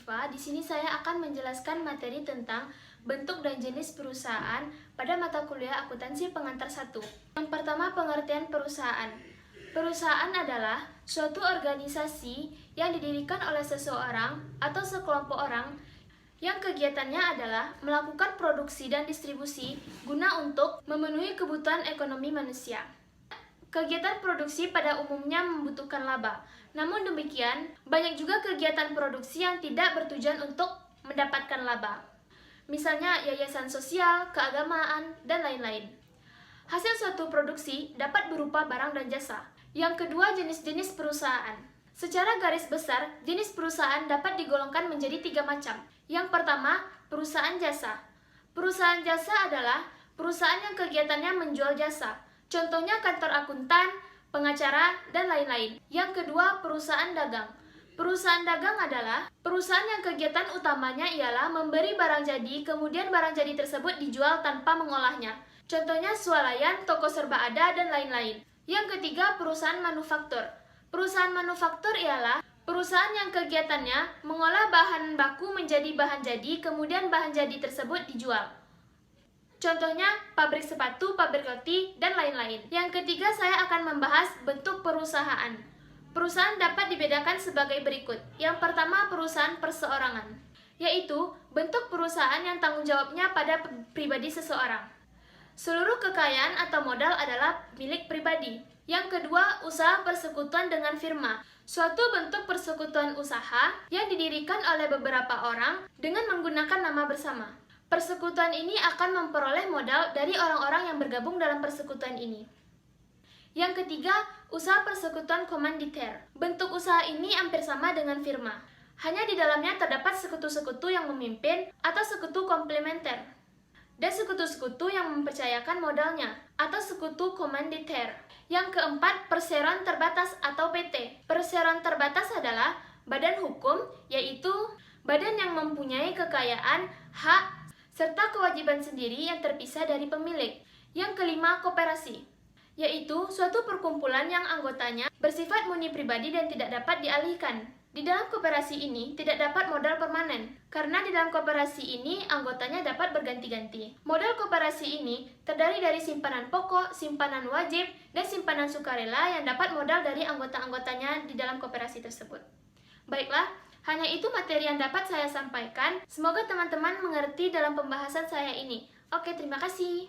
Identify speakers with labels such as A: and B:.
A: Syifa. Di sini saya akan menjelaskan materi tentang bentuk dan jenis perusahaan pada mata kuliah akuntansi pengantar 1. Yang pertama, pengertian perusahaan. Perusahaan adalah suatu organisasi yang didirikan oleh seseorang atau sekelompok orang yang kegiatannya adalah melakukan produksi dan distribusi guna untuk memenuhi kebutuhan ekonomi manusia. Kegiatan produksi pada umumnya membutuhkan laba. Namun demikian, banyak juga kegiatan produksi yang tidak bertujuan untuk mendapatkan laba. Misalnya yayasan sosial, keagamaan, dan lain-lain. Hasil suatu produksi dapat berupa barang dan jasa. Yang kedua, jenis-jenis perusahaan. Secara garis besar, jenis perusahaan dapat digolongkan menjadi 3 macam. Yang pertama, perusahaan jasa. Perusahaan jasa adalah perusahaan yang kegiatannya menjual jasa. Contohnya kantor akuntan, pengacara, dan lain-lain. Yang kedua, perusahaan dagang. Perusahaan dagang adalah perusahaan yang kegiatan utamanya ialah memberi barang jadi, kemudian barang jadi tersebut dijual tanpa mengolahnya. Contohnya swalayan, toko serba ada, dan lain-lain. Yang ketiga, perusahaan manufaktur. Perusahaan manufaktur ialah perusahaan yang kegiatannya mengolah bahan baku menjadi bahan jadi, kemudian bahan jadi tersebut dijual. Contohnya pabrik sepatu, pabrik roti, dan lain-lain. Yang ketiga, saya akan membahas bentuk perusahaan. Perusahaan dapat dibedakan sebagai berikut. Yang pertama, perusahaan perseorangan, yaitu bentuk perusahaan yang tanggung jawabnya pada pribadi seseorang. Seluruh kekayaan atau modal adalah milik pribadi. Yang kedua, usaha persekutuan dengan firma. Suatu bentuk persekutuan usaha yang didirikan oleh beberapa orang dengan menggunakan nama bersama. Persekutuan ini akan memperoleh modal dari orang-orang yang bergabung dalam persekutuan ini. Yang ketiga, usaha persekutuan komanditer. Bentuk usaha ini hampir sama dengan firma. Hanya di dalamnya terdapat sekutu-sekutu yang memimpin atau sekutu komplementer, dan sekutu-sekutu yang mempercayakan modalnya atau sekutu komanditer. Yang keempat, perseroan terbatas atau PT. Perseroan terbatas adalah badan hukum, yaitu badan yang mempunyai kekayaan, hak, serta kewajiban sendiri yang terpisah dari pemilik. Yang kelima, koperasi, yaitu suatu perkumpulan yang anggotanya bersifat murni pribadi dan tidak dapat dialihkan. Di dalam koperasi ini tidak dapat modal permanen, karena di dalam koperasi ini anggotanya dapat berganti-ganti. Modal koperasi ini terdiri dari simpanan pokok, simpanan wajib, dan simpanan sukarela yang dapat modal dari anggota-anggotanya di dalam koperasi tersebut. Baiklah, hanya itu materi yang dapat saya sampaikan. Semoga teman-teman mengerti dalam pembahasan saya ini. Oke, terima kasih.